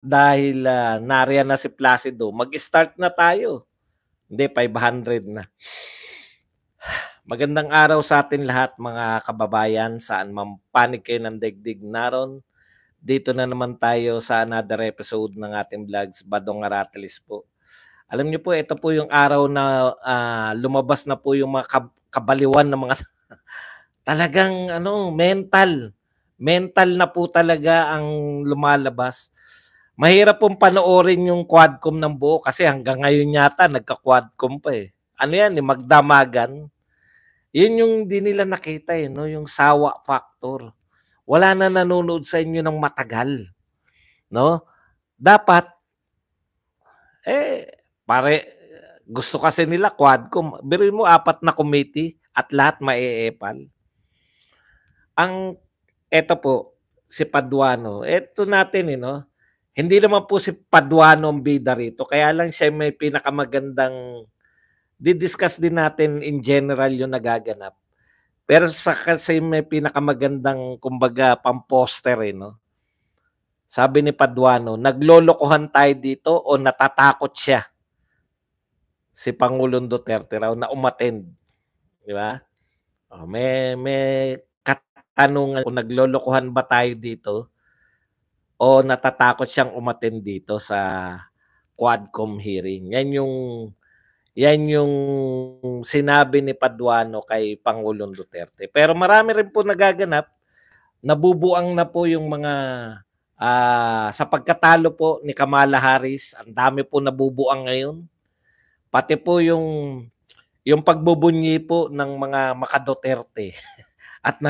dahil, nariyan na si Placido, mag-start na tayo. Hindi, 500 na. Magandang araw sa atin lahat mga kababayan, saan man panig kayo ng daigdig naron. Dito na naman tayo sa another episode ng ating vlogs, Badong Aratilis po. Alam niyo po, ito po yung araw na lumabas na po yung mga kabaliwan ng mga talagang mental. Mental na po talaga ang lumalabas. Mahirap pong panoorin yung quadcom ng buo kasi hanggang ngayon yata nagka-quadcom pa eh. Ano yan, magdamagan. Yun yung di nila nakita eh, no? Yung sawa factor. Wala na nanonood sa inyo ng matagal. No? Dapat, pare, gusto kasi nila quadcom. Biruin mo, 4 na committee at lahat maeepal. Eto po, si Paduano. Eto natin, hindi naman po si Paduano ang bida rito. Kaya lang siya may pinakamagandang didiscuss din natin in general yung nagaganap. Pero kasi may pinakamagandang, kumbaga, pamposter Sabi ni Paduano, naglolokohan tayo dito o natatakot siya si Pangulong Duterte raw na umattend. Di ba? May katanungan kung naglolokohan ba tayo dito o natatakot siyang umattend dito sa Quadcom hearing. Yan yung sinabi ni Paduano kay Pangulong Duterte. Pero marami rin po nagaganap. Nabubuang na po yung mga sa pagkatalo po ni Kamala Harris. Ang dami po nabubuang ngayon. Pati po yung pagbubunyi po ng mga maka-Duterte at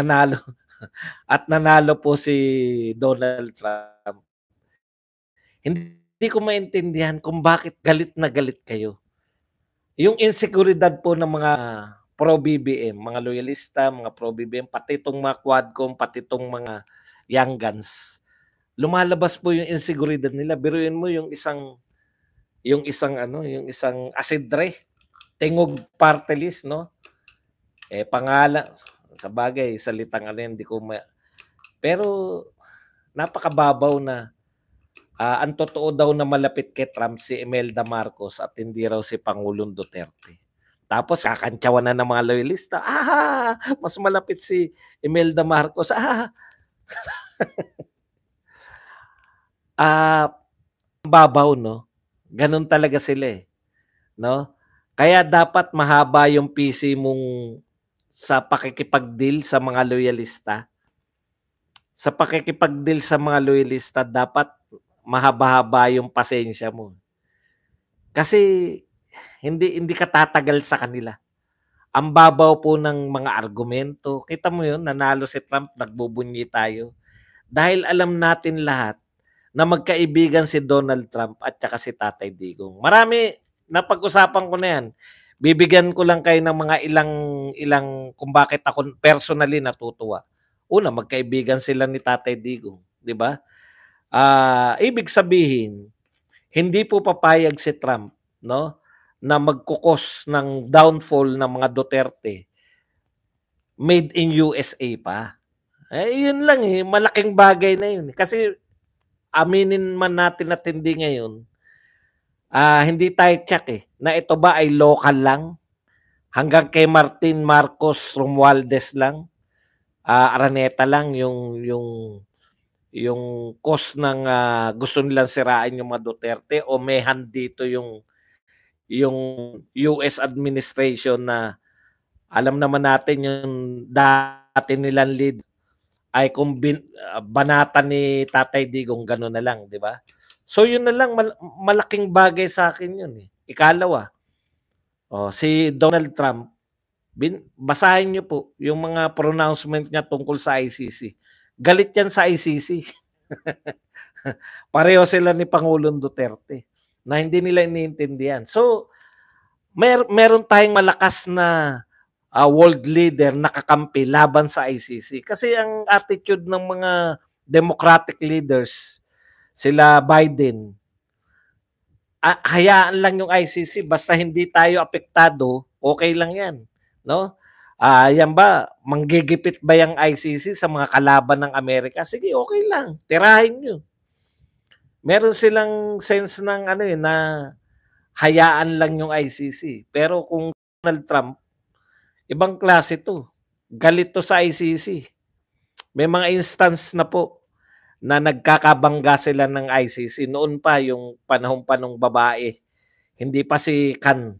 nanalo po si Donald Trump. Hindi ko maintindihan kung bakit galit na galit kayo. Yung insekuridad po ng mga pro-BBM, mga loyalista, mga pro-BBM, pati itong mga Quadcom, pati itong mga Young Guns, lumalabas po yung insekuridad nila. Biruin mo yung isang asidre, tingog party list, no? Pangalan, sa bagay, salitang hindi ko pero napakababaw na. Ang totoo daw na malapit kay Trump si Imelda Marcos at hindi raw si Pangulong Duterte. Tapos kakantsawan na ng mga loyalista, mas malapit si Imelda Marcos. Babaw, no? Ganun talaga sila no? Kaya dapat mahaba yung PC mong sa pakikipag-deal sa mga loyalista. Sa pakikipag-deal sa mga loyalista, dapat mahaba-haba yung pasensya mo. Kasi hindi ka tatagal sa kanila. Ang babaw po ng mga argumento. Kita mo yun, nanalo si Trump, nagbubunyi tayo. Dahil alam natin lahat na magkaibigan si Donald Trump at saka si Tatay Digong. Marami, napag-usapan ko na yan. Bibigyan ko lang kayo ng mga ilang kung bakit ako personally natutuwa. Una, magkaibigan sila ni Tatay Digong, di ba? Ibig sabihin, hindi po papayag si Trump, no, na magkukos ng downfall ng mga Duterte made in USA pa. Yun lang malaking bagay na yun. Kasi aminin man natin at hindi ngayon, hindi tayo check na ito ba ay local lang, hanggang kay Martin Marcos Romualdez lang, Araneta lang yung cause ng gusto nilang sirain yung mga Duterte, o mehan dito yung US administration na alam naman natin yung dati nilang lead ay kung banata ni Tatay Digong, gano'n na lang, di ba? So yun na lang, malaking bagay sa akin yun Ikalawa, si Donald Trump, basahin niyo po yung mga pronouncement niya tungkol sa ICC. Galit yan sa ICC. Pareho sila ni Pangulong Duterte na hindi nila iniintindihan. So, meron tayong malakas na world leader nakakampi laban sa ICC. Kasi ang attitude ng mga democratic leaders, sila Biden, hayaan lang yung ICC, basta hindi tayo apektado, okay lang yan. No? Yan ba, manggigipit ba yung ICC sa mga kalaban ng Amerika? Sige, okay lang, tirahin nyo. Meron silang sense ng ano, eh, na hayaan lang yung ICC. Pero kung Donald Trump, ibang klase 'to. Galit 'to sa ICC. May mga instance na po na nagkakabangga sila ng ICC. Noon pa yung panahon pa nung babae, hindi pa si Khan.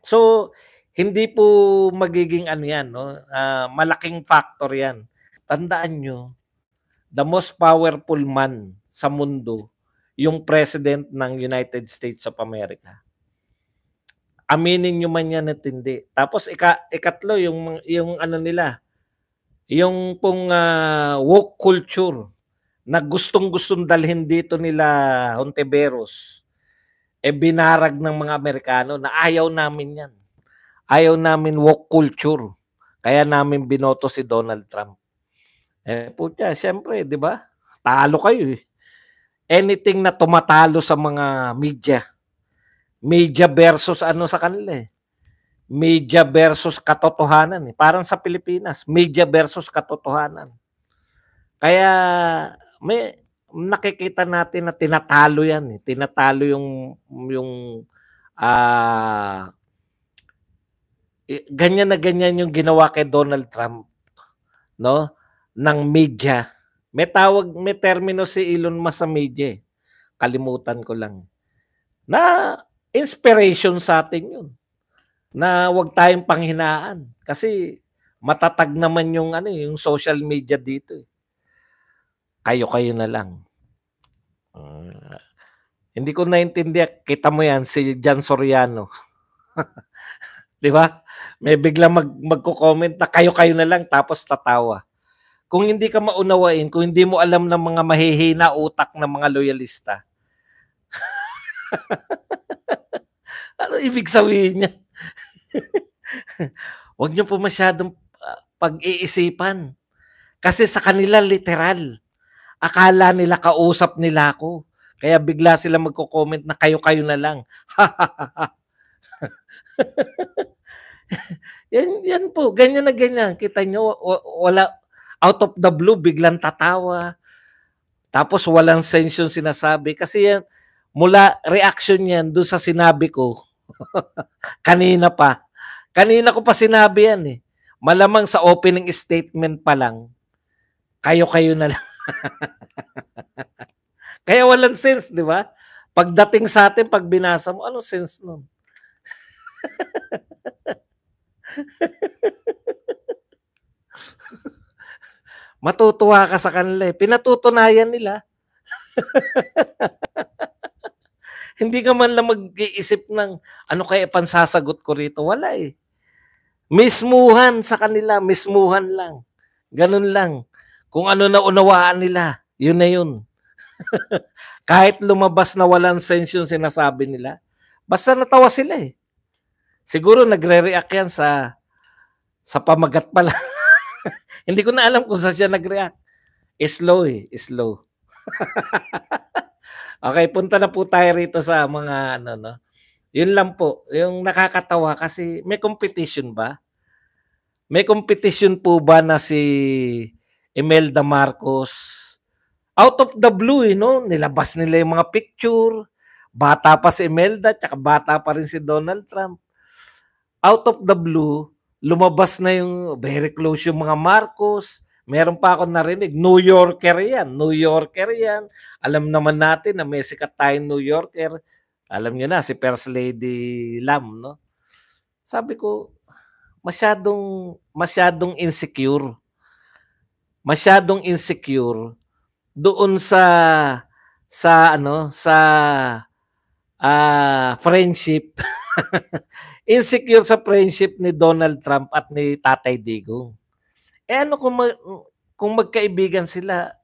So, hindi po magiging ano 'yan 'no, malaking factor 'yan. Tandaan niyo, the most powerful man sa mundo, yung President ng United States of America. Aminin niyo man 'yan at hindi. Tapos ikatlo yung ano nila, yung pong, woke culture na gustong-gustong dalhin dito nila Hontiveros, eh, binarag ng mga Amerikano na ayaw namin 'yan. Ayaw namin woke culture, kaya namin binoto si Donald Trump. Eh, putya siyempre 'di ba, talo kayo, eh. Anything na tumatalo sa mga media versus ano sa kanila, eh, media versus katotohanan, eh. Parang sa Pilipinas, media versus katotohanan. Kaya may nakikita natin na tinatalo 'yan, eh, tinatalo yung, ah, ganyan na ganyan yung ginawa kay Donald Trump, 'no, ng media. May termino si Elon Musk sa media, eh, kalimutan ko lang. Na inspiration sa atin 'yun, na 'wag tayong panghinaan kasi matatag naman yung ano, eh, yung social media dito, eh. Kayo-kayo na lang. Ah, hindi ko naintindihan, kita mo 'yan si Jan Soriano, 'di ba? May biglang magko-comment na kayo-kayo na lang tapos tatawa. Kung hindi ka maunawain, kung hindi mo alam ng mga mahihina utak ng mga loyalista, ano ibig sabihin niyan? 'Wag niyo po masyadong, pag-iisipan. Kasi sa kanila literal, akala nila kausap nila ako. Kaya bigla sila magko-comment na kayo-kayo na lang. Yan po, ganyan na ganyan. Kita niyo wala out of the blue biglang tatawa, tapos walang sense yung sinasabi kasi yan mula reaction yan dun sa sinabi ko kanina pa. Kanina ko pa sinabi yan, eh. Malamang sa opening statement pa lang, kayo-kayo na lang. Kaya walang sense, 'di ba? Pagdating sa atin 'pag binasa mo, anong sense nun? Matutuwa ka sa kanila, eh, pinatutunayan nila. Hindi ka man lang mag-iisip ng, "Ano kaya pansasagot ko rito?" Wala, eh. Mismuhan sa kanila, mismuhan lang, gano'n lang. Kung ano naunawaan nila, yun na yun. Kahit lumabas na walang sense yung sinasabi nila, basta natawa sila, eh. Siguro nagre-react yan sa pamagat pa lang. Hindi ko na alam kung saan siya nag-react. Slow, eh, slow. Okey, punta na po tayo rito sa mga ano 'no, yun lang po, yung nakakatawa kasi may competition ba? May competition po ba na si Imelda Marcos, out of the blue, eh, 'no, nilabas nila yung mga picture, bata pa si Imelda tsaka bata pa rin si Donald Trump. Out of the blue, lumabas na yung very close yung mga Marcos. Meron pa akong narinig, New Yorker yan, New Yorker yan. Alam naman natin na may sikat tayong New Yorker. Alam niyo na si First Lady Lam, 'no? Sabi ko, masyadong masyadong insecure. Masyadong insecure doon sa ano, friendship. Insecure sa friendship ni Donald Trump at ni Tatay Digong. Eh, ano kung magkaibigan sila,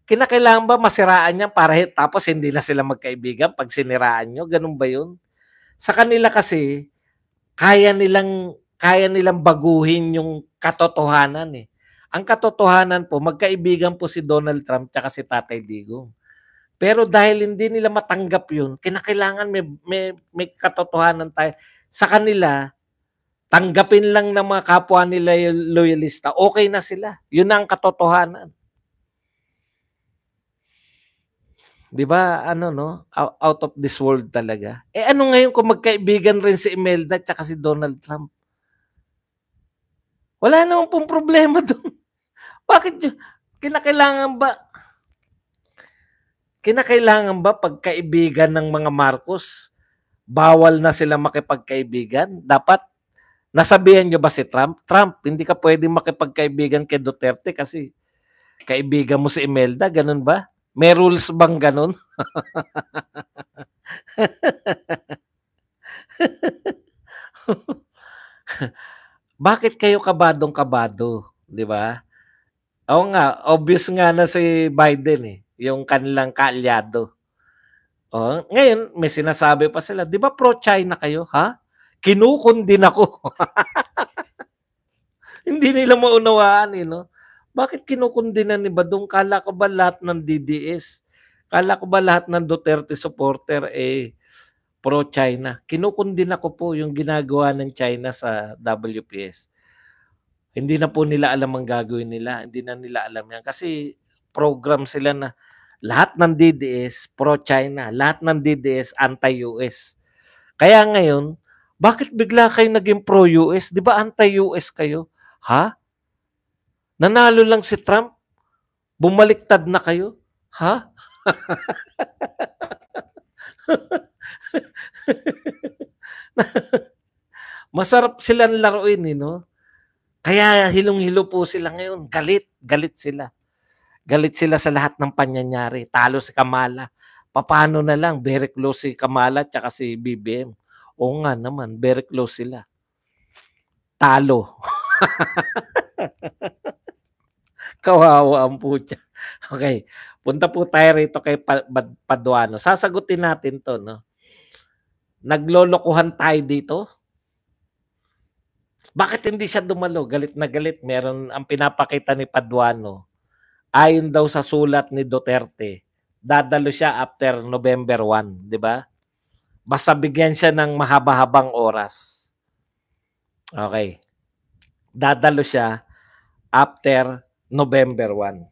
kinakailangan ba masiraan niya para tapos hindi na sila magkaibigan 'pag siniraan niyo, gano'n ba 'yun? Sa kanila kasi, kaya nilang baguhin yung katotohanan, eh. Ang katotohanan po, magkaibigan po si Donald Trump tsaka si Tatay Digong. Pero dahil hindi nila matanggap 'yun, kinakailangan may katotohanan tayo. Sa kanila, tanggapin lang ng mga kapwa nila yung loyalista, okey na sila. 'Yun na ang katotohanan. 'Di ba ano 'no, out of this world talaga. Eh, ano ngayon kung magkaibigan rin si Imelda tsaka si Donald Trump? Wala naman pong problema dun. Bakit niyo kinakailangan ba kinakailangan ba pagkaibigan ng mga Marcos, bawal na sila makipagkaibigan? Dapat nasabihan niyo ba si Trump, "Trump, hindi ka puwedeng makipagkaibigan kay Duterte kasi kaibigan mo si Imelda," gano'n ba? May rules bang gano'n? Bakit kayo kabadong-kabado, 'di ba? Oo nga, obvious nga na si Biden, eh, yung kanilang kaalyado. Oh, ngayon may sinasabi pa sila, "'Di ba pro-China kayo?" Ha? Kinukundin ako. Hindi nila maunawaan, eh, 'no? Bakit kinukundinan ni Badong? Akala ko ba lahat ng DDS, akala ko ba lahat ng Duterte supporter, eh, pro-China? Kinukundina ko po yung ginagawa ng China sa WPS. Hindi na po nila alam ang gagawin nila, hindi na nila alam 'yan kasi program sila na lahat ng DDS pro-China, lahat ng DDS anti-US. Kaya ngayon, bakit bigla kayo naging pro-US? 'Di ba anti-US kayo? Ha? Nanalo lang si Trump, bumaliktad na kayo? Ha? Masarap silang laruin, eh, 'no? Kaya hilong-hilo po sila ngayon, galit, galit sila. Galit sila sa lahat ng pangyayari, talo si Kamala. Papaano na lang very close si Kamala tsaka si BBM. Oo nga naman, very close sila. Talo. Kawawa ang putya. Okay, punta po tayo rito kay Paduano. Sasagutin natin 'to 'no. Naglolokohan tayo dito? Bakit hindi siya dumalo? Galit na galit. Meron ang pinapakita ni Paduano. Ayon daw sa sulat ni Duterte, dadalo siya after November 1, 'di ba? Basta bigyan siya ng mahaba-habang oras. Okay. Dadalo siya after November 1.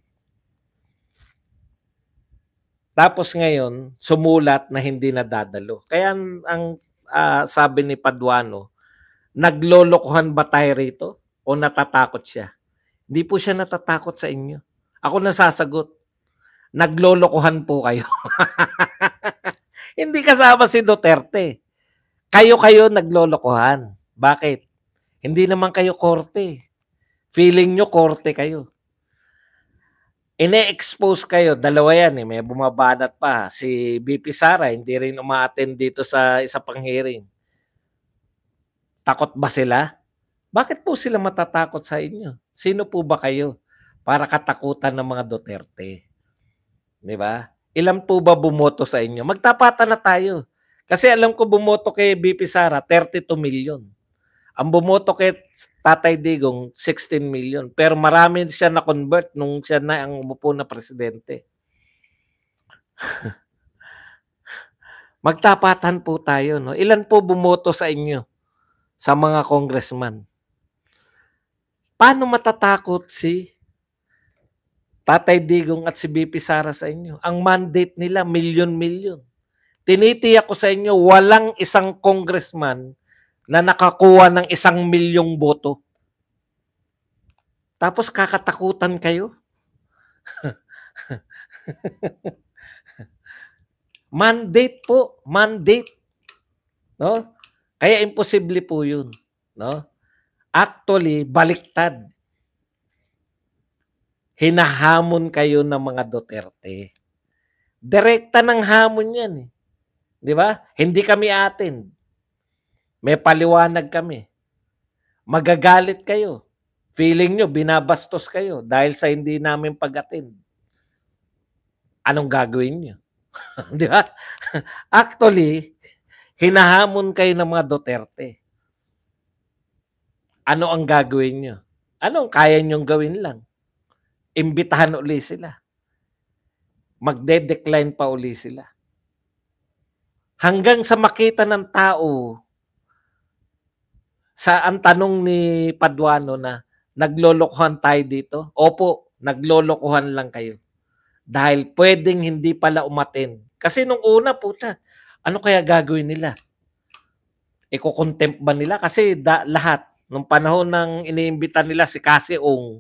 Tapos ngayon, sumulat na hindi na dadalo. Kaya sabi ni Paduano, naglolokohan ba tayo rito o natatakot siya? Hindi po siya natatakot sa inyo. Ako nasasagot, naglolokohan po kayo. Hindi kasama si Duterte. Kayo naglolokohan. Bakit? Hindi naman kayo korte. Feeling nyo korte kayo. Ine-expose kayo, dalawa yan, eh, may bumabanat pa. Si VP Sara hindi rin uma-attend dito sa isa pang hearing. Takot ba sila? Bakit po sila matatakot sa inyo? Sino po ba kayo para katakutan ng mga Duterte? 'Di ba? Ilan po ba bumoto sa inyo? Magtapatan na tayo. Kasi alam ko bumoto kay VP Sara 32 million. Ang bumoto kay Tatay Digong 16 million. Pero marami siya na-convert nung siya na ang umupo na presidente. Magtapatan po tayo, no? Ilan po bumoto sa inyo sa mga congressman? Paano matatakot si Tatay Digong at si BP Sara sa inyo? Ang mandate nila milyon-milyon. Tinitiyak ko sa inyo, walang isang congressman na nakakuha ng 1,000,000 boto. Tapos kakatakutan kayo? Mandate po, mandate. No? Kaya imposible po 'yun, no? Actually, baliktad. Hinahamon kayo ng mga Duterte. Direkta ng hamon 'yan, eh. 'Di ba? Hindi kami attend. May paliwanag kami. Magagalit kayo. Feeling nyo binabastos kayo dahil sa hindi namin pag-attend. Anong gagawin nyo? 'Di ba? Actually, hinahamon kayo ng mga Duterte. Ano ang gagawin nyo? Anong kaya nyong gawin lang? Imbitahan uli sila. Magde-decline pa uli sila. Hanggang sa makita ng tao sa ang tanong ni Paduano na naglolokohan tayo dito. Opo, naglolokohan lang kayo. dahil pwedeng hindi pala umattend. Kasi nung una, puta, ano kaya gagawin nila? Iko-contempt ba nila? Kasi lahat, nung panahon ng iniimbita nila si Cassie Ong,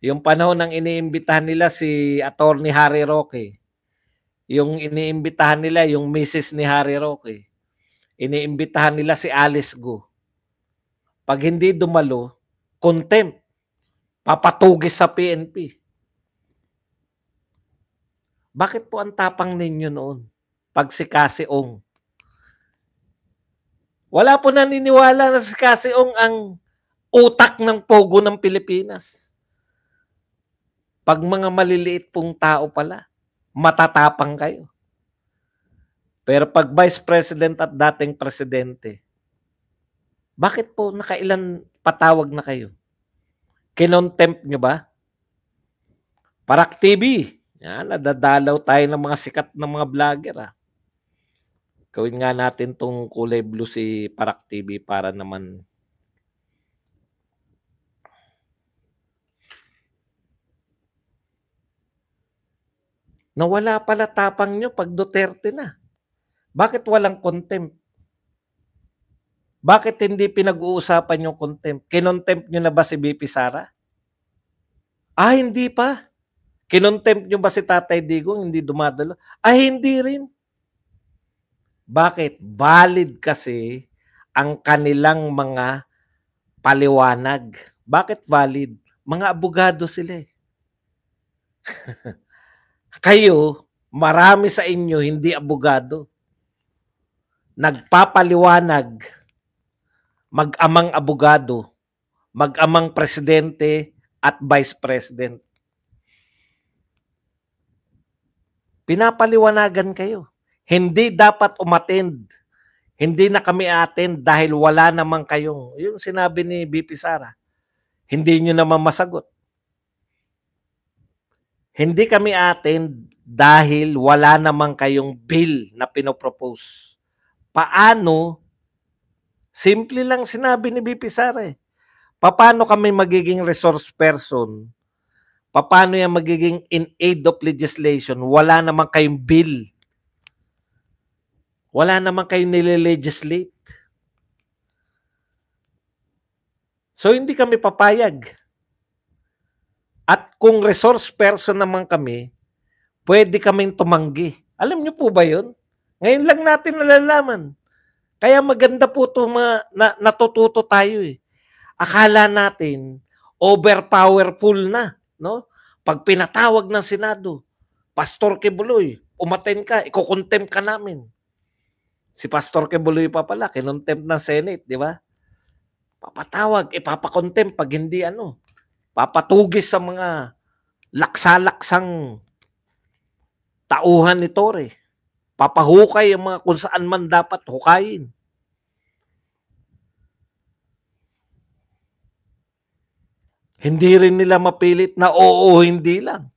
yung panahon ng iniimbitahan nila si Attorney Harry Roque, yung iniimbitahan nila yung Mrs. ni Harry Roque, iniimbitahan nila si Alice Go. Pag hindi dumalo, contempt, papatugis sa PNP. Bakit po ang tapang ninyo noon? Pag si Cassie Ong. Wala po naniniwala na si Cassie Ong ang utak ng pogo ng Pilipinas. Pag mga maliliit pong tao pala, matatapang kayo. Pero pag Vice President at dating Presidente, bakit po nakailan patawag na kayo? Kinontempt nyo ba? Parak TV. Yan, nadadalaw tayo ng mga sikat na mga vlogger. Gawin nga natin tong kulay blue si Parak TV para naman nawala pala tapang nyo pag Duterte na. Bakit walang contempt? Bakit hindi pinag-uusapan yung contempt? Kinontempt nyo na ba si BP Sara? Hindi pa. Kinontempt nyo ba si Tatay Digong hindi dumadalo? Hindi rin. Bakit? Valid kasi ang kanilang mga paliwanag. Bakit valid? Mga abogado sila eh. Kayo, marami sa inyo hindi abogado. Nagpapaliwanag, mag-amang abogado, mag-amang presidente at vice president. Pinapaliwanagan kayo. Hindi dapat umattend. Hindi na kami attend dahil wala naman kayong, yung sinabi ni BP Sara, hindi nyo naman masagot. Hindi kami attend dahil wala naman kayong bill na pinopropose. Paano? Simple lang sinabi ni BP Sara eh. Paano kami magiging resource person? Paano yan magiging in aid of legislation? Wala naman kayong bill. Wala naman kayong nile-legislate. So hindi kami papayag. At kung resource person naman kami, pwede kaming tumanggi. Alam niyo po ba yun? Ngayon lang natin nalalaman. Kaya maganda po ito natututo tayo eh. Akala natin overpowerful na, no? Pag pinatawag ng Senado, Pastor Quebuloy, umattend ka, iko-contempt ka namin. Si Pastor Quebuloy pa pala, kinontempt ng Senate, di ba? Papatawag, ipapakontempt pag hindi papatugis sa mga laksa-laksang tauhan ni Tore. Papahukay ang mga kung saan man dapat hukayin. Hindi rin nila mapilit na oo, hindi lang.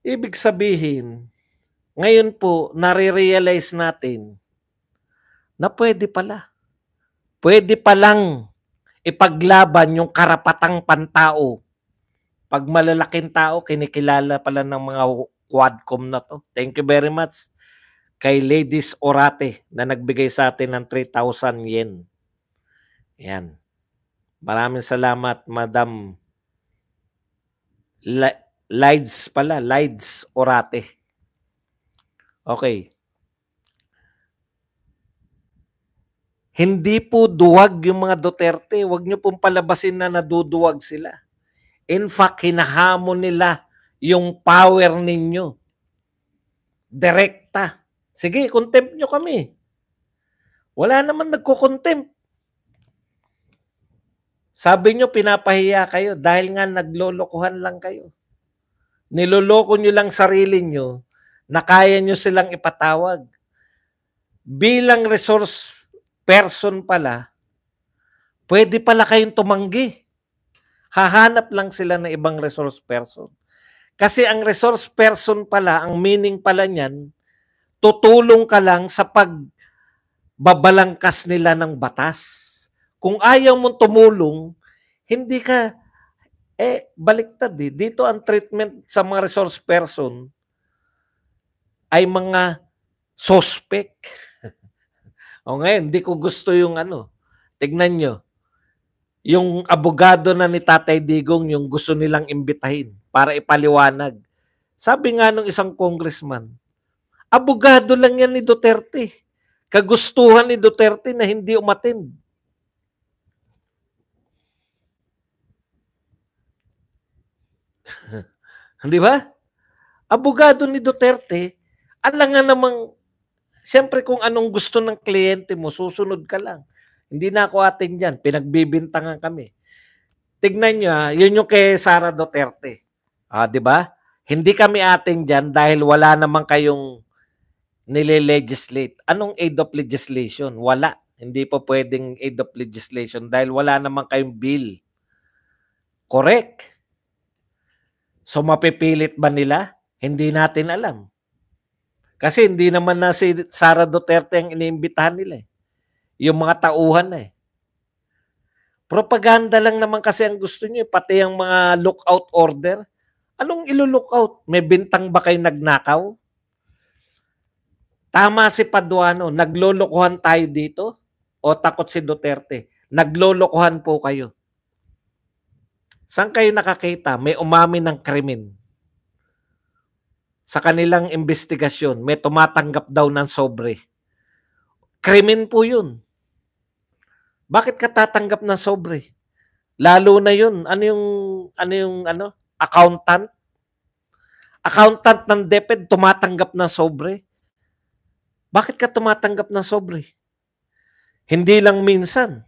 Ibig sabihin, ngayon po, nare-realize natin na pwede pala. Pwede palang ipaglaban yung karapatang pantao. Pag malalaking tao, kinikilala pala ng mga Quadcom na to. Thank you very much kay Ladies Orate na nagbigay sa atin ng 3,000 yen. Yan. Maraming salamat, Madam Lides pala. Lides Orate. Okay. Hindi po duwag yung mga Duterte. Huwag nyo pong palabasin na naduduwag sila. In fact, hinahamon nila yung power ninyo. Direkta. Sige, contempt nyo kami. Wala naman nagko-contempt. Sabi nyo, pinapahiya kayo dahil nga naglolokohan lang kayo. Niloloko nyo lang sarili nyo na kaya nyo silang ipatawag. Bilang resource person pala, pwede pala kayong tumanggi. Hahanap lang sila ng ibang resource person. Kasi ang resource person pala, ang meaning pala niyan, tutulong ka lang sa pagbabalangkas nila ng batas. Kung ayaw mong tumulong, hindi ka Baliktad eh. Dito ang treatment sa mga resource person ay mga suspect. O ngayon, hindi ko gusto yung tignan nyo, yung abogado na ni Tatay Digong yung gusto nilang imbitahin para ipaliwanag. Sabi nga nung isang congressman, abogado lang yan ni Duterte. Kagustuhan ni Duterte na hindi umattend. Di ba? Abogado ni Duterte, alam nga namang, siyempre kung anong gusto ng kliyente mo, susunod ka lang. Hindi na ako atin dyan. Pinagbibintangan kami. Tignan nyo, yun yung kay Sara Duterte. Di ba? Hindi kami atin dyan dahil wala naman kayong nile-legislate. Anong aid of legislation? Wala. Hindi po pwedeng aid of legislation dahil wala naman kayong bill. Correct. So mapipilit ba nila? Hindi natin alam. Kasi hindi naman na si Sara Duterte ang iniimbitahan nila. Yung mga tauhan na. Propaganda lang naman kasi ang gusto niyo. Pati ang mga lookout order. Anong ilo-lookout? May bintang ba kayo nagnakaw? Tama si Paduano. Naglolokohan tayo dito? O takot si Duterte? Naglolokohan po kayo. Saan kayo nakakita? May umamin ng krimen. Sa kanilang investigasyon, may tumatanggap daw ng sobre. Krimen po yun. Bakit ka tatanggap ng sobre? Lalo na yun. Ano yung accountant? Accountant ng DepEd tumatanggap ng sobre. Bakit ka tumatanggap ng sobre? Hindi lang minsan.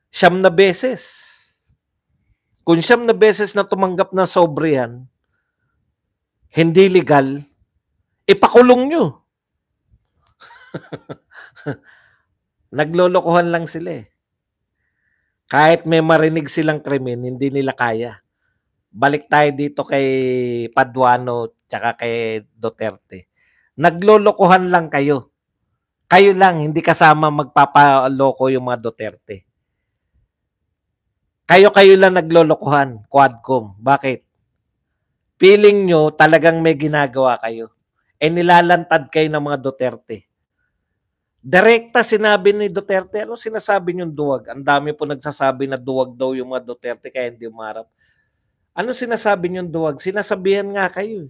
9 na beses. Kung 9 na beses na tumanggap ng sobre yan, hindi legal, ipakulong nyo. Naglolokohan lang sila eh. Kahit may marinig silang krimen, hindi nila kaya. Balik tayo dito kay Paduano tsaka kay Duterte. Naglolokohan lang kayo. Kayo lang, hindi kasama magpapaloko yung mga Duterte. Kayo lang naglolokohan, Quadcom. Bakit? Feeling nyo talagang may ginagawa kayo. Nilalantad kayo ng mga Duterte. Direkta sinabi ni Duterte, ano sinasabi niyong duwag? Ang dami po nagsasabi na duwag daw yung mga Duterte kaya hindi umarap. Ano sinasabi niyong duwag? Sinasabihan nga kayo.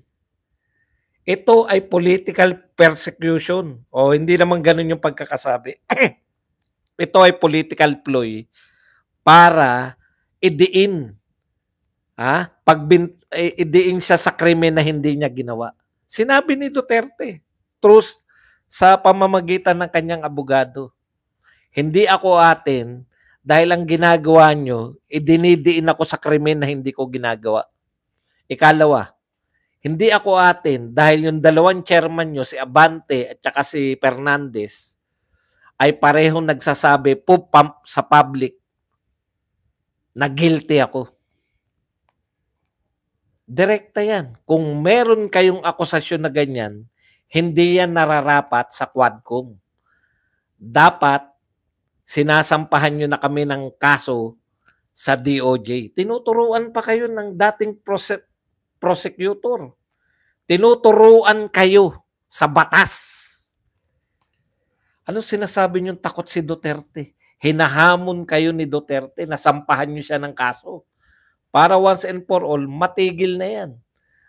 Ito ay political persecution. O hindi naman ganun yung pagkakasabi. Ito ay political ploy para idiin. Idiin siya sa krimen na hindi niya ginawa. Sinabi ni Duterte. Truth sa pamamagitan ng kanyang abogado. Hindi ako atin dahil ang ginagawa nyo, idinidiin ako sa krimen na hindi ko ginagawa. Ikalawa, hindi ako atin dahil yung dalawang chairman nyo, si Abante at saka si Fernandez, ay parehong nagsasabi po sa public na guilty ako. Direkta yan. Kung meron kayong akusasyon na ganyan, hindi yan nararapat sa Quadcom. Dapat, sinasampahan nyo na kami ng kaso sa DOJ. Tinuturuan pa kayo ng dating prosecutor. Tinuturuan kayo sa batas. Ano sinasabi nyo takot si Duterte? Hinahamon kayo ni Duterte na sampahan nyo siya ng kaso. Para once and for all, matigil na yan.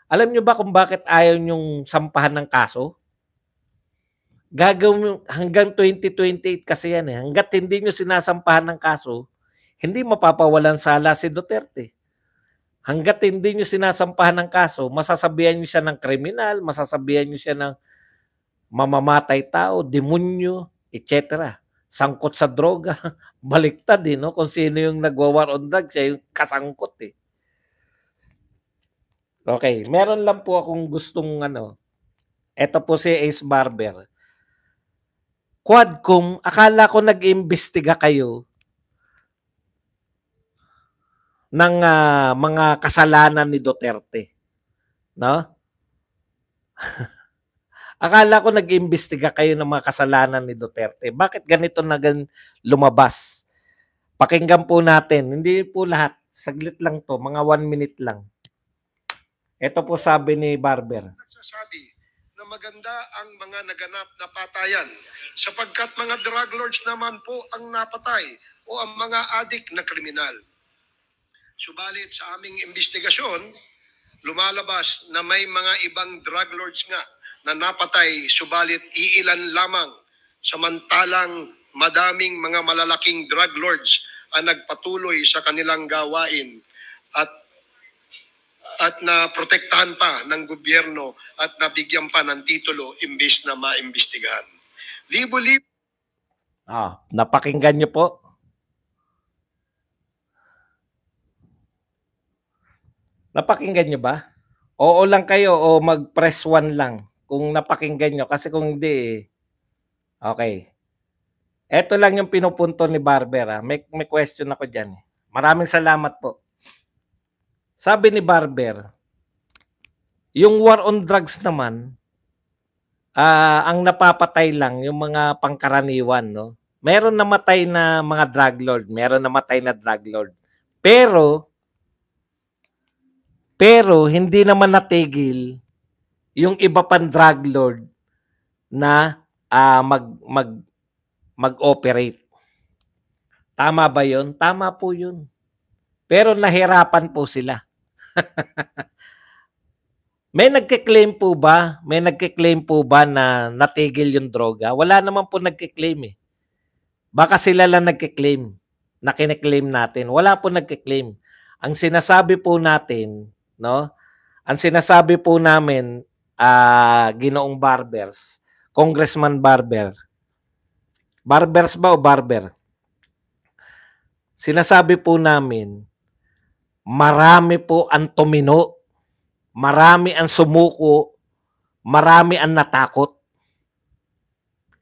Alam nyo ba kung bakit ayaw nyong sampahan ng kaso? Gagawin hanggang 2028 kasi yan eh. Hanggat hindi nyo sinasampahan ng kaso, hindi mapapawalan sala si Duterte. Hanggat hindi nyo sinasampahan ng kaso, masasabihan nyo siya ng kriminal, masasabihan nyo siya ng mamamatay tao, demonyo, etc. Sangkot sa droga. Baliktad eh, no? Kung sino yung nagwa-war on drugs, siya yung kasangkot eh. Okay, meron lang po akong gustong Ito po si Ace Barber. Quadcom, akala ko nag-imbestiga kayo ng mga kasalanan ni Duterte. No? Akala ko nag-imbestiga kayo ng mga kasalanan ni Duterte. Bakit ganito na lumabas? Pakinggan po natin. Hindi po lahat. Saglit lang 'to, mga 1 minute lang. Ito po sabi ni Barber. Nagsasabi na maganda ang mga naganap na patayan sapagkat mga drug lords naman po ang napatay o ang mga adik na kriminal. Subalit sa aming investigasyon, lumalabas na may mga ibang drug lords nga na napatay subalit iilan lamang, samantalang madaming mga malalaking drug lords ang nagpatuloy sa kanilang gawain at na protektahan pa ng gobyerno at nabigyan pa ng titulo imbes na maimbestigahan. Libo-libo. Napakinggan niyo po. Napakinggan niyo ba? Oo lang kayo o mag-press 1 lang kung napakinggan niyo kasi kung hindi okay. Ito lang yung pinupunto ni Barber. May question ako diyan. Maraming salamat po. Sabi ni Barber, yung war on drugs naman, ang napapatay lang yung mga pangkaraniwan, no? Meron namatay na mga drug lord, meron namatay na drug lord. Pero hindi naman natigil yung iba pang drug lord na mag-operate. Tama ba 'yon? Tama po 'yun. Pero nahirapan po sila. May nagke-claim po ba? May nagke-claim po ba na natigil yung droga? Wala naman po nagke-claim eh. Baka sila lang nagke-claim na kine-claim natin. Wala po nagke-claim. Ang sinasabi po natin, no? Ang sinasabi po namin, Ginoong Barbers, Congressman Barber. Barbers ba o Barber? Sinasabi po namin, marami po ang tumino, marami ang sumuko, marami ang natakot.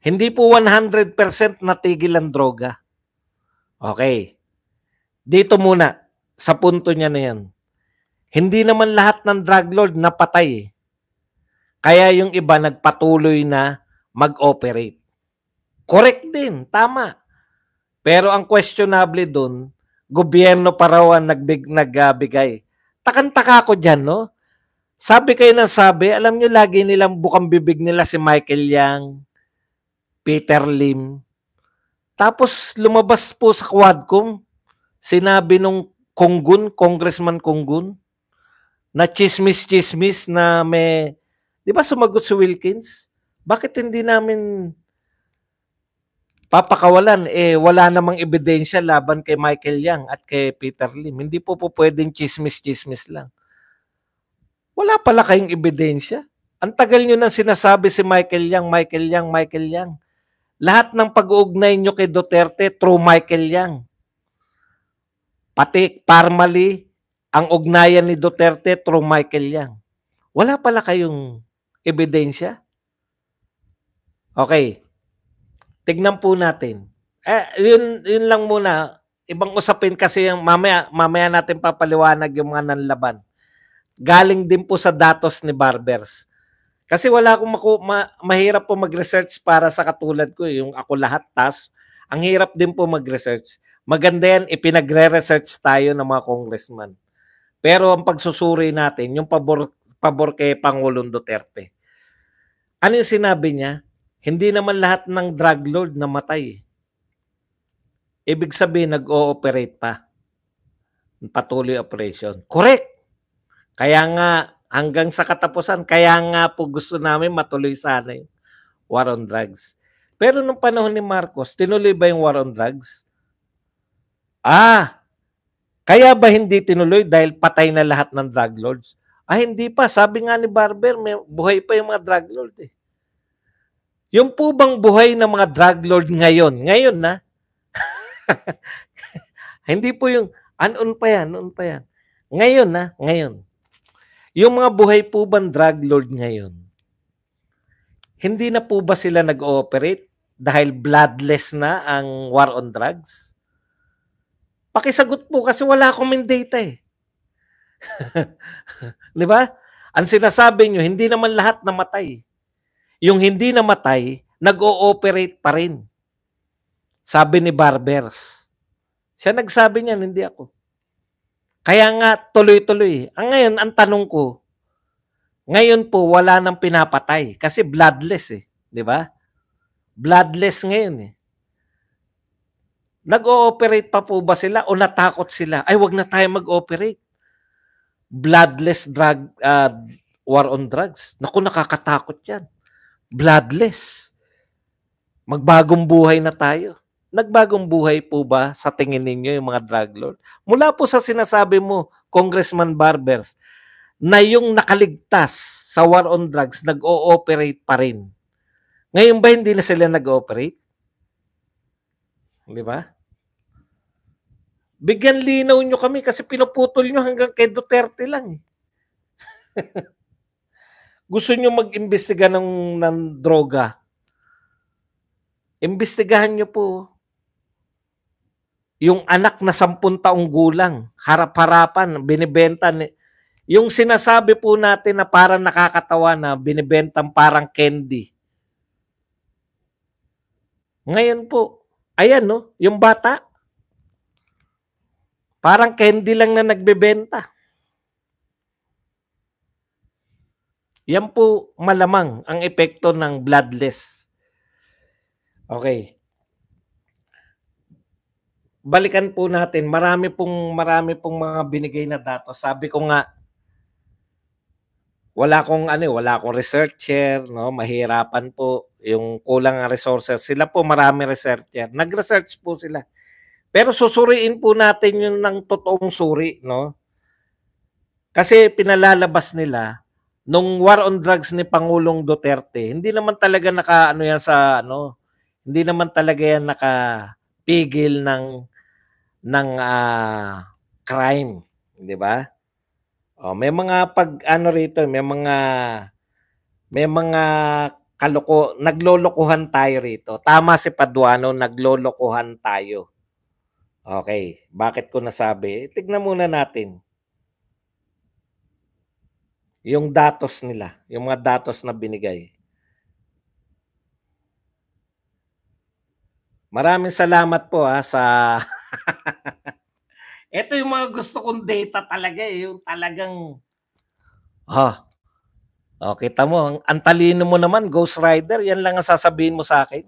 Hindi po 100% natigil ang droga. Okay. Dito muna, sa punto niya na yan. Hindi naman lahat ng drug lord napatay. Kaya yung iba nagpatuloy na mag-operate. Correct din, tama. Pero ang questionable doon, gobyerno pa raw ang nagbigay. Takang-taka ko dyan, no? Sabi kayo ng sabi, alam nyo lagi nilang bukang bibig nila si Michael Yang, Peter Lim. Tapos lumabas po sa Quadcom, sinabi nung Congressman Konggun, na chismis-chismis na may, di ba sumagot si Wilkins? Bakit hindi namin papakawalan? Wala namang ebidensya laban kay Michael Yang at kay Peter Lim. Hindi po pwedeng chismis-chismis lang. Wala pala kayong ebidensya. Ang tagal nyo nang sinasabi si Michael Yang. Lahat ng pag-uugnay nyo kay Duterte through Michael Yang. Pati formally, ang ugnayan ni Duterte through Michael Yang. Wala pala kayong ebidensya? Okay. Tignan po natin. Yun lang muna. Ibang usapin kasi yung mamaya natin papaliwanag yung mga nanlaban. Galing din po sa datos ni Barbers. Kasi wala akong mahirap po mag-research para sa katulad ko, yung ako lahat tas. Ang hirap din po mag-research. Maganda yan, ipinagre-research tayo ng mga congressman. Pero ang pagsusuri natin, yung pabor kay Pangulong Duterte. Ano yung sinabi niya? Hindi naman lahat ng drug lord namatay. Ibig sabihin, nag-ooperate pa. Patuloy operation. Correct! Kaya nga, hanggang sa katapusan, kaya nga po gusto namin matuloy sana yung war on drugs. Pero nung panahon ni Marcos, tinuloy ba yung war on drugs? Kaya ba hindi tinuloy dahil patay na lahat ng drug lords? Hindi pa. Sabi nga ni Barber, may buhay pa yung mga drug lord eh. Yung po bang buhay ng mga drug lord ngayon na? Hindi po yung, noon pa yan. Ngayon. Yung mga buhay po bang drug lord ngayon, hindi na po ba sila nag-ooperate dahil bloodless na ang war on drugs? Pakisagot po kasi wala akong data eh. Di ba? Ang sinasabi nyo, hindi naman lahat namatay. Yung hindi namatay, nag-ooperate pa rin. Sabi ni Barbers. Siya nagsabi niyan, hindi ako. Kaya nga tuloy-tuloy. Ang ngayon, ang tanong ko, ngayon po wala nang pinapatay kasi bloodless eh, 'di ba? Bloodless ngayon eh. Nag-ooperate pa po ba sila o natakot sila? Ay, wag na tayo mag-operate. Bloodless drug war on drugs. Naku, nakakatakot 'yan. Bloodless. Magbagong buhay na tayo. Nagbagong buhay po ba sa tingin ninyo yung mga drug lord? Mula po sa sinasabi mo, Congressman Barbers, na yung nakaligtas sa war on drugs, nag-ooperate pa rin. Ngayon ba hindi na sila nag-ooperate? Di ba? Bigyan linaw nyo kami kasi pinuputol nyo hanggang kay Duterte lang. Gusto nyo mag-imbestiga ng droga. Imbestigahan nyo po. Yung anak na 10 taong gulang, harap-harapan, binibenta. Yung sinasabi po natin na parang nakakatawa na binibentang parang candy. Ngayon po, ayan no, yung bata, parang candy lang na nagbebenta. Yan po malamang ang epekto ng bloodless. Okay. Balikan po natin, marami pong mga binigay na datos. Sabi ko nga, wala akong researcher, no? Mahirapan po yung kulang ang resources. Sila po marami researcher. Nag-research po sila. Pero susuriin po natin yun ng totoong suri, no? Kasi pinalalabas nila nung war on drugs ni Pangulong Duterte, hindi naman talaga hindi naman talaga yan nakapigil ng crime, di ba? May mga may mga naglolokohan tayo rito. Tama si Paduano, naglolokohan tayo. Okay, bakit ko nasabi? Tignan muna natin yung datos nila, yung mga datos na binigay. Maraming salamat po sa ito yung mga gusto kong data talaga yung talagang kita mo, ang talino mo naman, Ghost Rider, yan lang ang sasabihin mo sa akin.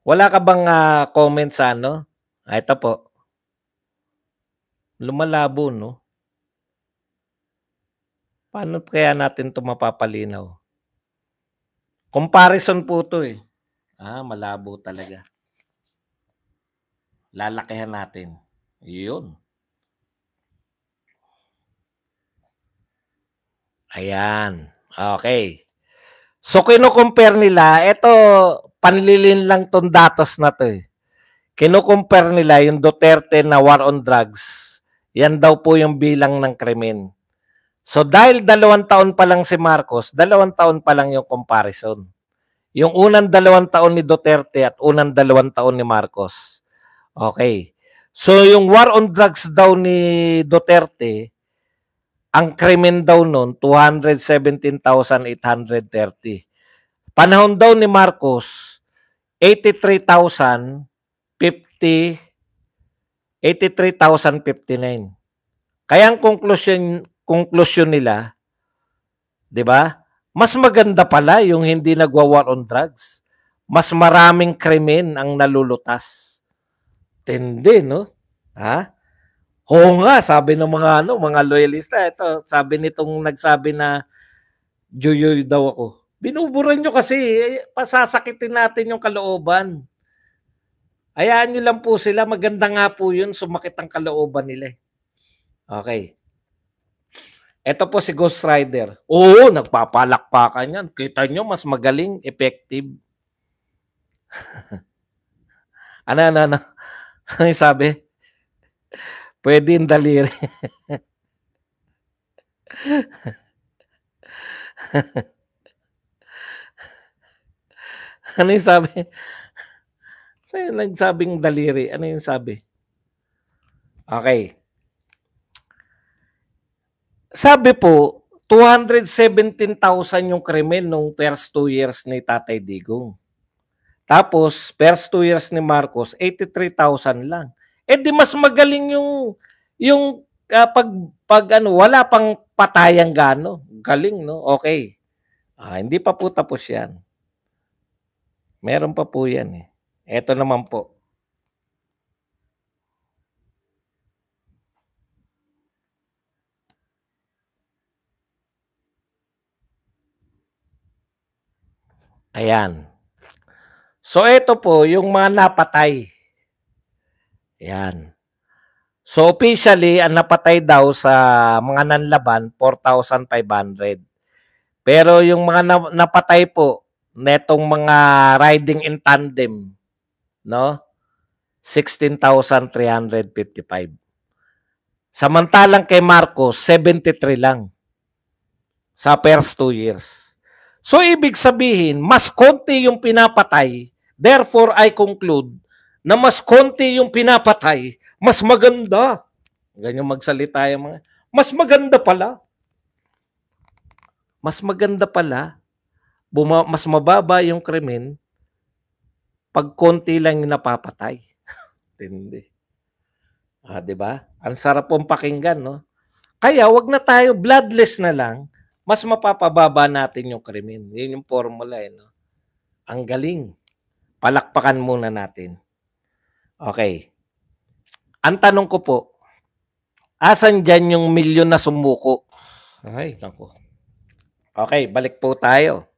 Wala ka bang comment sa ano? Ito po. Lumalabo, no? Paano kaya natin ito mapapalinaw? Comparison po ito eh. Malabo talaga. Lalakihan natin. Yun. Ayan. Okay. So, kino-compare nila, ito, panlilin lang tong datos na to eh. Kino-compare nila yung Duterte na war on drugs. Yan daw po yung bilang ng krimen. So, dahil 2 taon pa lang si Marcos, 2 taon pa lang yung comparison. Yung unang 2 taon ni Duterte at unang 2 taon ni Marcos. Okay. So, yung war on drugs daw ni Duterte, ang krimen daw nun, 217,830. Panahon daw ni Marcos, 83,059. Kaya ang conclusion nila, 'di ba? Mas maganda pala yung hindi nagwa-war on drugs. Mas maraming krimen ang nalulutas. Tindi, no? Oo nga, sabi ng mga loyalista, ito, sabi nitong nagsabi na Juyoy daw ako. Binuburan nyo kasi, pasasakitin natin yung kalooban. Hayaan nyo lang po sila, maganda nga po yun, sumakit ang kalooban nila. Okay. Ito po si Ghost Rider. Oo, nagpapalakpakan yan. Kita nyo, mas magaling, effective. Ano yung sabi? Pwede yung daliri. Ano yung sabi? Sa'yo nagsabing daliri. Ano yung sabi? Okay. Sabi po, 217,000 yung krimen nung first 2 years ni Tatay Digong. Tapos, first 2 years ni Marcos, 83,000 lang. Di mas magaling Yung pag ano, wala pang patayang gano. Galing, no? Okay. Hindi pa po tapos yan. Meron pa po yan eh. Ito naman po. Ayan. So ito po yung mga napatay. Ayan. So officially, ang napatay daw sa mga nanlaban, 4,500. Pero yung mga napatay po, netong mga riding in tandem, no? 16,355. Samantalang kay Marcos, 73 lang sa first 2 years. So ibig sabihin, mas konti yung pinapatay. Therefore, I conclude na mas konti yung pinapatay, mas maganda. Ganyan magsalita yung mga. Mas maganda pala. Mas maganda pala. Mas mababa yung krimen pag konti lang yung napapatay. Hindi. 'Di ba? Ang sarap pong pakinggan, no? Kaya wag na tayo bloodless na lang, mas mapapababa natin yung krimen. 'Yun yung formula eh, no? Ang galing. Palakpakan muna natin. Okay. Ang tanong ko po, asan dyan yung milyon na sumuko? Ay, naku. Okay, balik po tayo.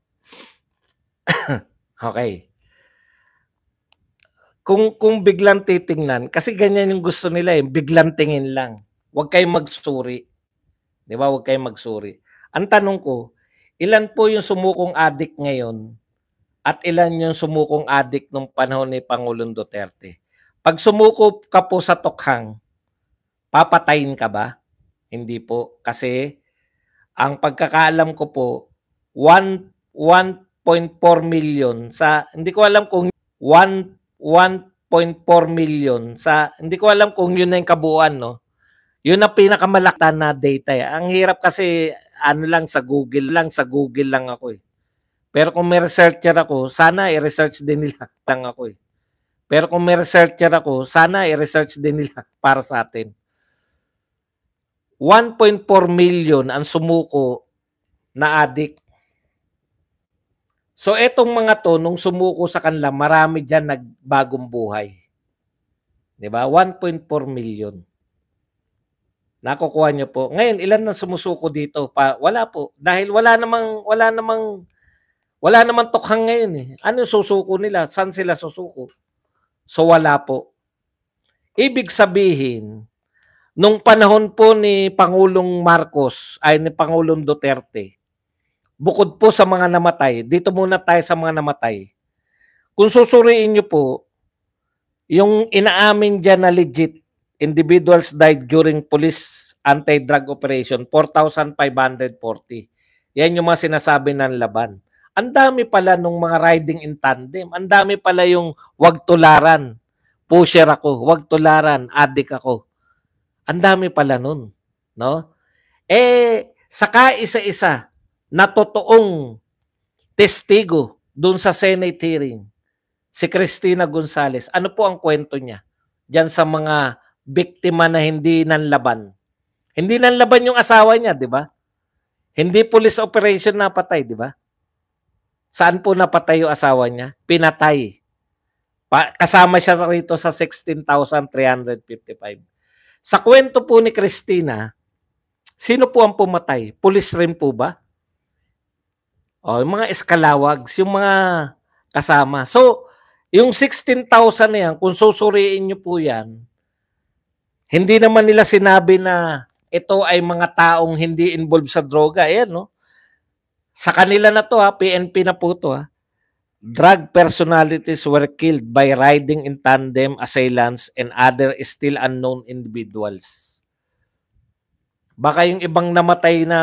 Okay. Kung biglang titingnan, kasi ganyan yung gusto nila eh, biglang tingin lang. Huwag kayong magsuri. Di ba? Huwag kayong magsuri. Ang tanong ko, ilan po yung sumukong adik ngayon at ilan yung sumukong adik nung panahon ni Pangulong Duterte? Pag sumuko ka po sa tokhang, papatayin ka ba? Hindi po. Kasi ang pagkakaalam ko po, 1.4 million sa, hindi ko alam kung 1.4 million sa, hindi ko alam kung yun na yung kabuuan, no? Yun ang pinakamalaki na data. Ang hirap kasi, ano lang sa Google lang ako eh. Pero kung may researcher ako, sana i-research din nila lang ako eh. Pero kung may researcher ako, sana i-research din nila para sa atin. 1.4 million ang sumuko na adik. So etong mga to, nung sumuko sa kanila, marami dyan nagbagong buhay. Diba? 1.4 million. Nakukuha nyo po. Ngayon, ilan na sumusuko dito? Wala po. Dahil wala namang tokhang ngayon eh. Ano susuko nila? Saan sila susuko? So wala po. Ibig sabihin, nung panahon po ni Pangulong Marcos, ay ni Pangulong Duterte, bukod po sa mga namatay, dito muna tayo sa mga namatay. Kung susuriin nyo po, yung inaamin dyan na legit, individuals died during police anti-drug operation, 4,540. Yan yung mga sinasabi ng laban. Ang dami pala nung mga riding in tandem. Ang dami pala yung wag tularan. Pusher ako, wag tularan, adik ako. Ang dami pala nun. No? Saka isa-isa na totoong testigo dun sa Senate hearing, si Cristina Gonzales. Ano po ang kwento niya? Diyan sa mga biktima na hindi nanlaban. Hindi nanlaban yung asawa niya, di ba? Hindi police operation napatay, di ba? Saan po napatay yung asawa niya? Pinatay. Kasama siya rito sa 16,355. Sa kwento po ni Cristina, sino po ang pumatay? Police rin po ba? Yung mga eskalawags, yung mga kasama. So, yung 16,000 na yan, kung susuriin nyo po yan, hindi naman nila sinabi na ito ay mga taong hindi involved sa droga. Ayan, no? Sa kanila na to, PNP na po to. Drug personalities were killed by riding in tandem assailants and other still unknown individuals. Baka yung ibang namatay na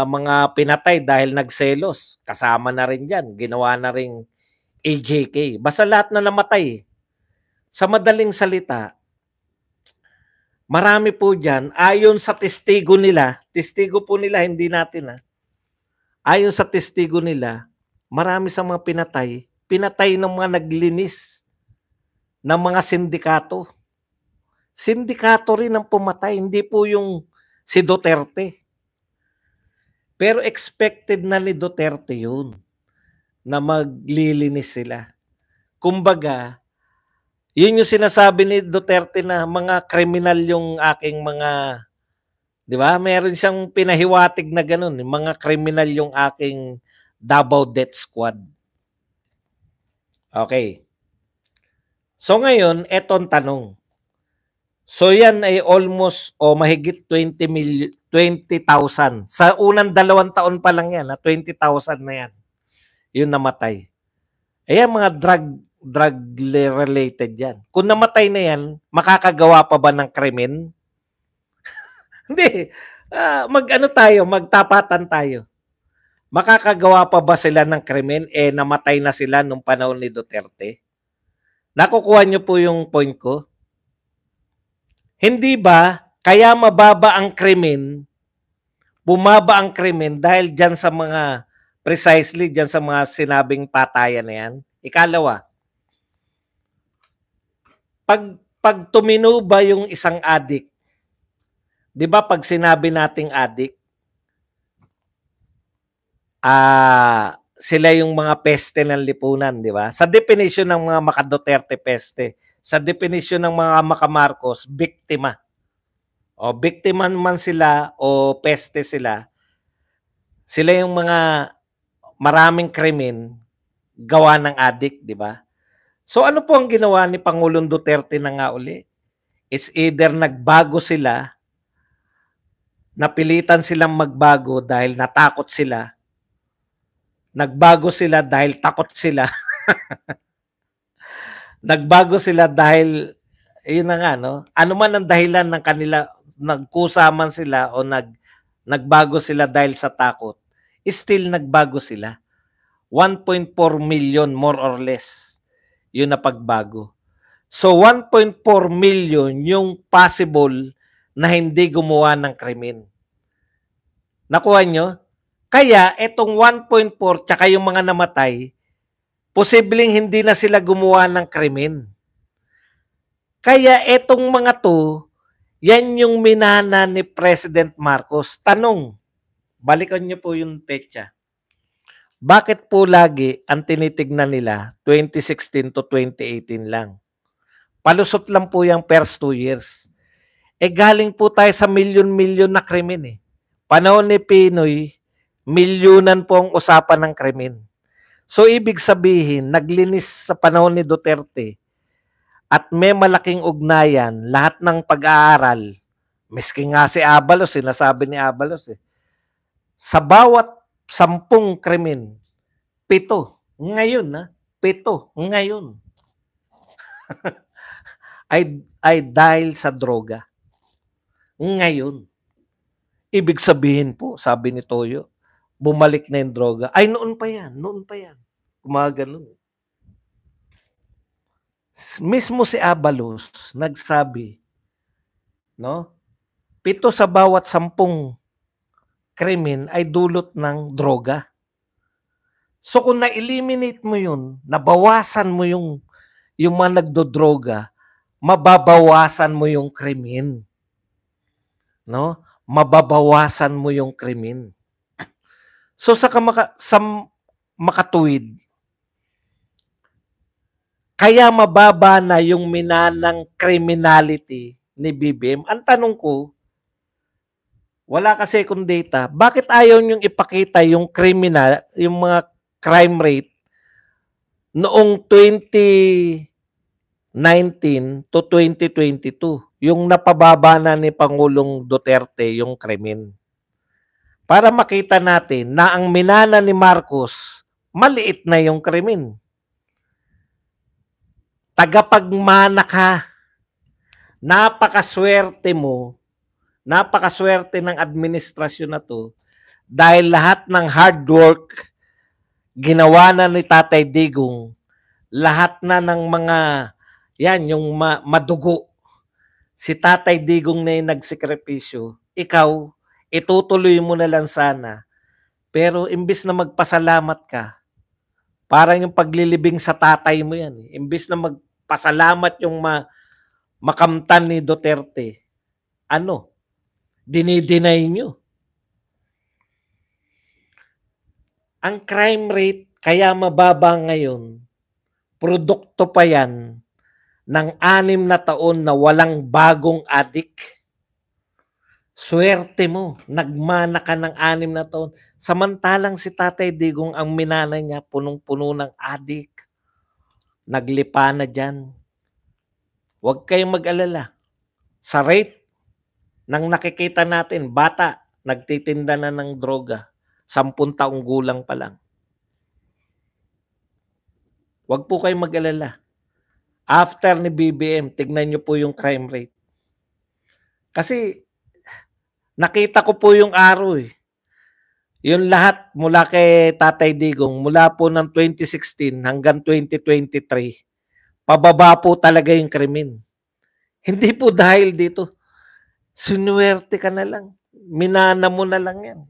mga pinatay dahil nagselos, kasama na rin dyan. Ginawa na rin AJK. Basta lahat na namatay. Sa madaling salita, marami po dyan, ayon sa testigo nila, hindi natin ayon sa testigo nila, marami sa mga pinatay ng mga naglinis ng mga sindikato. Sindikato rin ang pumatay, hindi po yung si Duterte. Pero expected na ni Duterte yun, na maglilinis sila. Kumbaga, yun yung sinasabi ni Duterte na mga kriminal yung aking mga, di ba? Meron siyang pinahiwatig na ganun, mga kriminal yung aking Davao Death Squad. Okay. So ngayon, etong tanong. So yan ay almost o mahigit 20,000. Sa unang 2 taon pa lang yan, 20,000 na yan. Yung namatay. Ayan mga drug related yan. Kung namatay na yan, makakagawa pa ba ng krimen? Hindi. Mag-ano tayo, magtapatan tayo. Makakagawa pa ba sila ng krimen? Namatay na sila nung panahon ni Duterte. Nakukuha niyo po yung point ko? Hindi ba kaya mababa ang krimen, bumaba ang krimen dahil dyan sa mga, precisely dyan sa mga sinabing patayan na yan? Ikalawa, pag tumino ba yung isang addict, di ba pag sinabi nating addict, sila yung mga peste ng lipunan, di ba? Sa definition ng mga Maka-Duterte peste, sa definition ng mga Maka-Marcos, biktima. O biktima man sila o peste sila, sila yung mga maraming krimen gawa ng addict, di ba? So ano po ang ginawa ni Pangulong Duterte na nga uli? It's either nagbago sila, napilitan silang magbago dahil natakot sila, nagbago sila dahil takot sila, nagbago sila dahil, yun na nga, no? Ano man ang dahilan ng kanila, nagkusa man sila o nagbago sila dahil sa takot, still nagbago sila. 1.4 million more or less yun na pagbago. So 1.4 million yung possible na hindi gumawa ng krimen. Nakuha nyo? Kaya itong 1.4 tsaka yung mga namatay, posibleng hindi na sila gumawa ng krimen. Kaya itong mga to, yan yung minana ni President Marcos. Tanong, balikan nyo po yung petsa. Bakit po lagi ang tinitignan nila 2016 to 2018 lang? Palusot lang po yung first 2 years. Galing po tayo sa milyon-milyon na krimen . Panahon ni Pinoy, milyonan po ang usapan ng krimen. So ibig sabihin, naglinis sa panahon ni Duterte at may malaking ugnayan lahat ng pag-aaral. Miski nga si Abalos, sinasabi ni Abalos sa bawat 10 krimen, 7 ngayon, 7 ngayon ay dahil sa droga. Ngayon. Ibig sabihin po, sabi ni Toyo, bumalik na yung droga. Ay, noon pa yan. Kumaga nun. Mismo si Abalos nagsabi, no? 7 sa bawat 10 krimen ay dulot ng droga. So kung na-eliminate mo yun, nabawasan mo yung mga nagdodroga, mababawasan mo yung krimen. No? Mababawasan mo yung krimen. So sa makatuwid, kaya mababa na yung minanang criminality ni BBM. Ang tanong ko, wala kasi akong data, bakit ayaw niyong ipakita yung criminal, yung mga crime rate noong 2019 to 2022, yung napababa na ni Pangulong Duterte yung krimen. Para makita natin na ang minana ni Marcos, maliit na yung krimen. Tagapagmana ka, napakaswerte mo, napakaswerte ng administrasyon na to dahil lahat ng hard work ginawa na ni Tatay Digong, lahat na ng mga yan, yung madugo. Si Tatay Digong na yung nagsikripisyo, ikaw, itutuloy mo na lang sana. Pero imbis na magpasalamat ka, parang yung paglilibing sa tatay mo yan. Imbis na magpasalamat yung makamtan ni Duterte, ano, dinideny nyo. Ang crime rate kaya mababa ngayon, produkto pa yan ng 6 na taon na walang bagong adik. Swerte mo, nagmana ka ng 6 na taon. Samantalang si Tatay Digong, ang minana niya, punong-puno ng adik. Naglipa na dyan. Huwag kayong mag-alala. Sa rate ng nakikita natin, bata, nagtitinda na ng droga. 10 taong gulang pa lang. Huwag po kayong mag-alala. After ni BBM, tignan nyo po yung crime rate. Kasi nakita ko po yung araw eh. Yung lahat mula kay Tatay Digong, mula po ng 2016 hanggang 2023, pababa po talaga yung krimen. Hindi po dahil dito. Sinuwerte ka na lang. Minana mo na lang yan.